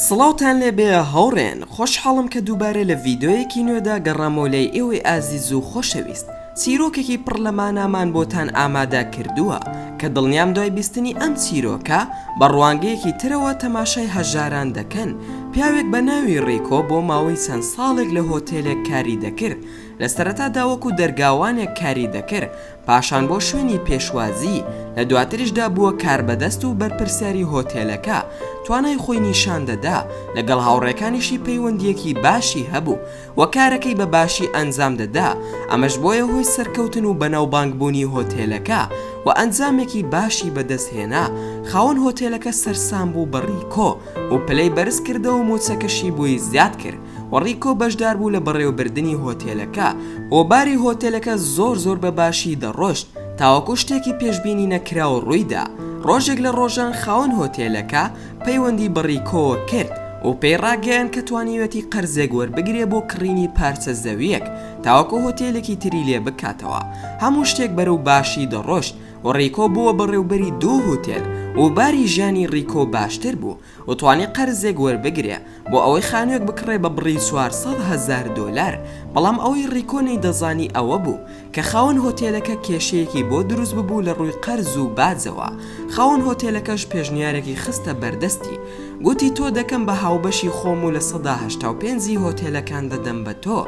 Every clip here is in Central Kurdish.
سڵاوتان لێبێ هەوڕێن خۆشحاڵم کە دووبارە لە ڤیدۆیەکی نوێدا گەڕامەوە لای ئێوەی ئازیز و خۆشەویست. چیرۆکێکی پڕ لە مانامان بۆتان ئامادە کردووە کە دڵنیام دوای بیستنی ئەم چیرۆکە بە ڕوانگەیەکی ترەوە تەماشای هەژاران دەکەن. پیاوێک بە ناوی ڕیکۆ بۆ ماوەی چەند ساڵێک لە هۆتێلێک کاری دەکرد. لە سەرەتادا وەکو دەرگاوانێک کاری دەکرد، پاشان بۆ شوێنی پێشوازی، لە دواتریشدا بووە کاربەدەست و بەرپرسیاری هۆتێلەکە. توانای خۆی نیشان دەدا، لەگەڵ هاوڕێکانیشی پەیوەندیەکی باشی هەبوو و کارەکەی بە باشی ئەنجام دەدا. ئەمەش بۆیە هۆی سەرکەوتن و بەناوبانگبوونی هۆتێلەکە و ئەنجامێکی باشی بەدەستهێنا. خاوەن هۆتێلەکە سەرسام بوو بە ڕیکۆ و پلەی بەرز کردەوە و موچەکەشی بووی زیاد کرد. و ڕیکۆ بەشدار بوو لە بەڕێوەبردننی هۆتێلەکە و باری هۆتێلەکە زۆر بە باشی دەڕۆشت تاوەکو شتێکی پێشبینی نەکراوە ڕوویدا. ڕۆژێک لە ڕۆژان خاوەن هۆتێلەکە پەیوەندی بە ڕیکۆوە کرد و پێی ڕاگەیان کە توانیوەتی قەرزێک وەربگرێ بۆ کڕینی پارچە زەویەک تاوەکو هۆتێلێکی تری لێ بکاتەوە. هەموو شتێک بەرەو باشی دەڕۆشت و ڕیکۆ بووە بەڕێوبەری دوو هۆتێل و باری ژیانی ڕیکۆ باشتر بوو و توانی قەرزێک وەربگرێ بۆ ئەوەی خانوویەک بکڕێ بە بڕی $400,000. بەڵام ئەوەی ڕیکۆ نەیدەزانی ئەوە بوو کە خاوەن هۆتێلەکە کێشەیەکی بۆ دروست ببوو لە ڕووی قەرز و باجەوە. خاوەن هۆتێلەکەش پێشنیارێکی خستە بەردەستی، گوتی تۆ دەکەم بە هاوبەشی خۆم و لە 85 هۆتێلەکان دەدەم بە تۆ.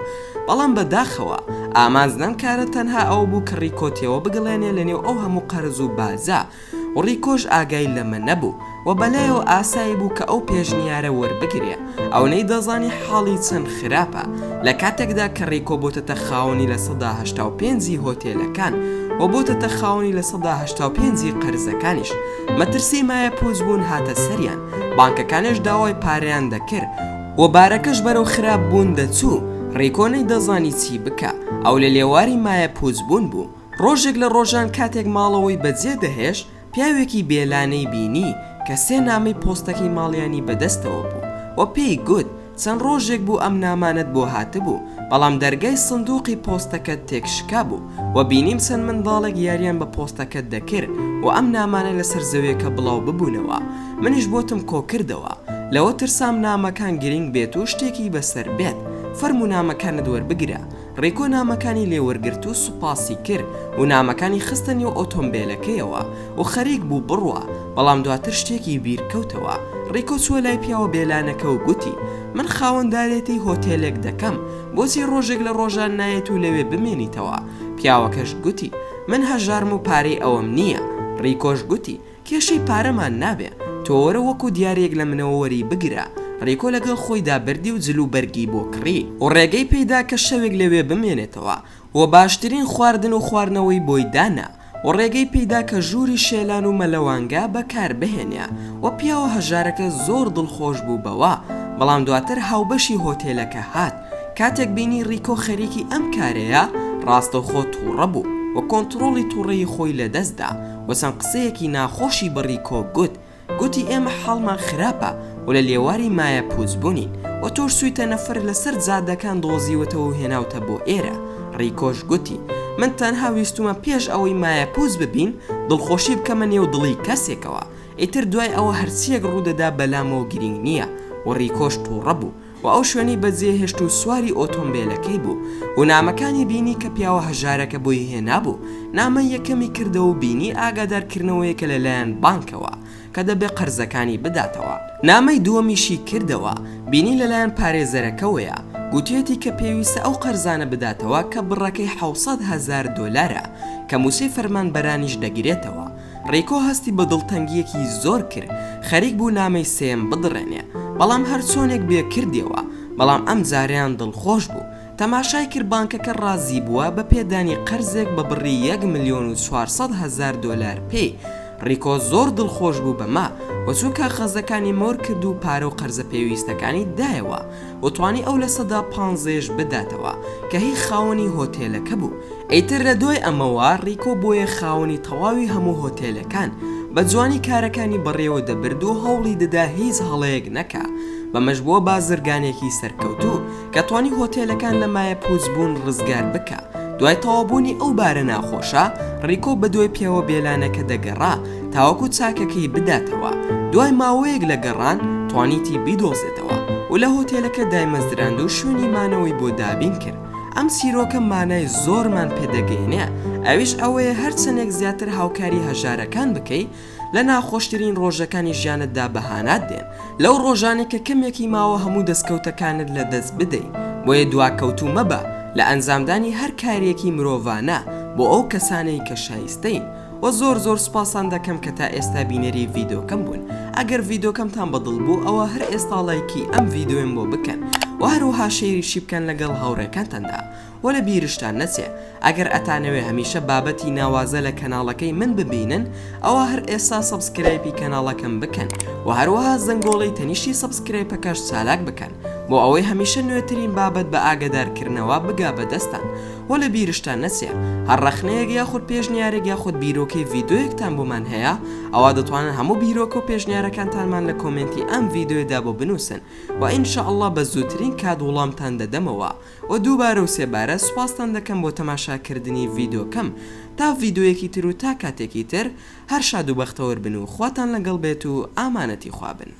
بەڵام بەداخەوە ئامانج نەم کارە تەنها ئەو بوو کە ڕیکۆ تێوە بگڵێنێ لەنێو ئەو هەموو قەرز و بازە. و ڕیکۆش ئاگای لەمە نەبوو و بەلایەوە ئاسایی بوو کە ئەو پێشنیارە وەربگرێ. ئەو نەیدەزانی حاڵی چەند خراپە لە کاتێکدا کە ڕیکۆ بۆتە خاوەنی لە 85 هۆتێلەکان و بۆتە خاوەنی لە 85 قەرزەکانیش. مەترسی مایە پووزبوون هاتە سەریان، بانکەکانش داوای پارەیان دەکرد و بارەکەش بەرەو خراپ بوون دەچوو. ڕیکۆ نەیدەزانی چی بکە، ئەو لە لێواری مایە پووزبوون بوو. ڕۆژێک لە ڕۆژان کاتێک ماڵەوەی بەجێ دەهێشت، پیاوێکی بێلانەی بینی کە 3 نامەی پۆستەکەی ماڵیانی بەدەستەوە بوو و پێی گوت چەند ڕۆژێک بوو ئەم نامانت بۆ هاتبوو، بەڵام دەرگای سندوقی پۆستەکەت تێکشکا بوو و بینیم چەند منداڵێک یاریان بە پۆستەکەت دەکرد و ئەم نامانە لەسەر زەویەکە بڵاو ببوونەوە. منیش بۆتم کۆ کردەوە، لەوە ترسام نامەکان گرنگ بێت و شتێکی بەسەر بێت. فەرموو نامەکانت وەربگرە. ڕیکۆ نامەکانی لێوەرگرت و سوپاسی کرد و نامەکانی خستنی و ئۆتۆمبیلەکەیەوە و خەریک بوو بڕوە. بەڵام دواتر شتێکی بیرکەوتەوە. ڕیکۆ چوە لای پیاوە بێلانەکە و گوتی من خاوەندارێتی هۆتێلێک دەکەم، بۆچی ڕۆژێک لە ڕۆژان نایەت و لەوێ بمێنیتەوە؟ پیاوەکەش گوتی من هەژارم و پارەی ئەوەم نییە. ڕیکۆش گوتی کێشەی پارەمان نابێ، تۆ وەرە وەکو دیارێک لە منەوە وەری بگرە. ڕیکۆ لەگەڵ خۆیدا بردی و جلو بەرگی بۆ کڕی و ڕێگەی پێیدا کە شەوێک لەوێ بمێنێتەوە و باشترین خواردن و خواردنەوەی بۆی دانا و ڕێگەی پێیدا کە ژووری شێلان و مەلەوانگا بەکار بهێنێ و پیاوە هەژارەکە زۆر دڵخۆش بوو بەوە. بەڵام دواتر هاوبەشی هۆتێلەکە هات. کاتێک بینی ڕیکۆ خەریکی ئەم کارەیە، ڕاستەوخۆ تووڕە بوو و کۆنتڕۆڵی تووڕەی خۆی لەدەستدا و چەند قسەیەکی ناخۆشی بە ڕیکۆ گوتی ئێمە حاڵمان خراپە و لە لێواری مایە پووزبوونین و تۆش سوویتە نەفەر لەسەر جادەکان دۆزیوەتەوە و هێناوتە بۆ ئێرە. ڕیکۆش گوتی من تەنها ویستومە پێش ئەوەی مایە پووز ببین دڵخۆشی بکەمە نێو دڵی کەسێکەوە، ئیتر دوای ئەوە هەرچیەک ڕوودەدا بەلامەوە گرنگ نییە. و ڕیکۆش تووڕە بوو و ئەو شوێنی بەجێ هێشت و سواری ئۆتۆمبیلەکەی بوو و نامەکانی بینی کە پیاوە هەژارەکە بۆی هێنابوو. نامە یەکەمی کردەوە و بینی ئاگادارکردنەوەیەکە لەلایەن بانکەوە کە دەبێ قەرزەکانی بداتەوە. نامەی دووەمیشی کردەوە، بینی لەلایەن پارێزەرەکەوەیە، گوتێتی کە پێویستە ئەو قەرزانە بداتەوە کە بڕەکەی $700,000 کە موسەی فەرمانبەرانیش دەگرێتەوە. ڕیکۆ هەستی بە دڵتەنگیەکی زۆر کرد، خەریک بوو نامەی سێم بدڕێنێ، بەڵام هەر چۆنێک بێ کردیەوە. بەڵام ئەم جاریان دڵخۆش بوو. تەماشای کرد بانکەکە ڕازی بووە بە پێدانی قەرزێک بە بڕی $1,400,000 پێی. ڕیکۆ زۆر دڵخۆش بوو بەمە و چوو کاغەزەکانی مۆر کرد و پارە و قەرزە پێویستەکانی دایەوە و توانی ئەو لە 150 بداتەوە کە هی خاوەنی هۆتێلەکە بوو. ئەیتر لە دوای ئەمەوە ڕیکۆ بۆیە خاوەنی تەواوی هەموو هۆتێلەکان بە جوانی کارەکانی بەڕێوە دەبرد و هەوڵی دەدا هیچ هەڵەیەک نەکا. بەمەش بووە بازرگانێکی سەرکەوتوو کە توانی هۆتێلەکان لە مایە پووزبوون ڕزگار بکە. دوای تەوابوونی ئەو بارە ناخۆشە، ڕیکۆ بە دوای پیاوە بێلانەکە دەگەڕا تاوەکو چاکەکەی بداتەوە. دوای ماوەیەک لە گەڕان توانیتی بیدۆزێتەوە و لە هۆتێلەکە دایمەزراند و شوێنی مانەوەی بۆ دابین کرد. ئەم چیرۆکە مانای زۆرمان پێدەگەێنێ، ئەویش ئەوەیە هەرچەندێک زیاتر هاوکاری هەژارەکان بکەی لە ناخۆشترین ڕۆژەکانی ژیانتدا بەهانات دێن، لەو ڕۆژانی کە کەمێکی ماوە هەموو دەستکەوتەکانت لە دەست بدەی. بۆیە دواکەوتو مەبە لە ئەنجامدانی هەر کارێکی مرۆڤانە بۆ ئەو کەسانەی کە شایستەین. و زۆر سپاسان دەکەم کە تا ئێستا بینەری ڤیدۆکەم بوون. ئەگەر ڤیدۆکەمتان بەدڵ بوو ئەوە هەر ئێستا لایکی ئەم ڤیدۆیم بۆ بکەن و هەروەها شێریشی بکەن لەگەڵ هاوڕێکانتاندا. و لە بیرشتان نەچێ ئەگەر ئەتانەوێ هەمیشە بابەتی ناوازە لە کەناڵەکەی من ببینن ئەوە هەر ئێستا سەبسکرایبی کەناڵەکەم بکەن و هەروەها زەنگۆڵی تەنیشتی سەبسکرایبەکەش چالاک بکەن بۆ ئەوەی هەمیشە نوێترین بابەت بە ئاگادارکردنەوە بگا بەدەستان. و لە بیرشتان نەچێ هەر ڕەخنەیەک یاخود پێشنیارێک یاخود بیرۆکەی ڤیدۆیەکتان بۆمان هەیە ئەوە دەتوانن هەموو بیرۆکە و پێشنیارەکانتانمان لە کۆمنتی ئەم ڤیدۆیەدا بۆ بنووسن و ئینشاءڵڵا بە زووترین کات وڵامتان دەدەمەوە. و دووبارە و سێبارە سوپاستان دەکەم بۆ تەماشاکردنی ڤیدۆکەم. تا ڤیدۆیەکی تر و تا کاتێکی تر هەر شاد و بەختەوەر بن و خواتان لەگەڵ بێت و ئامانەتی خوابن.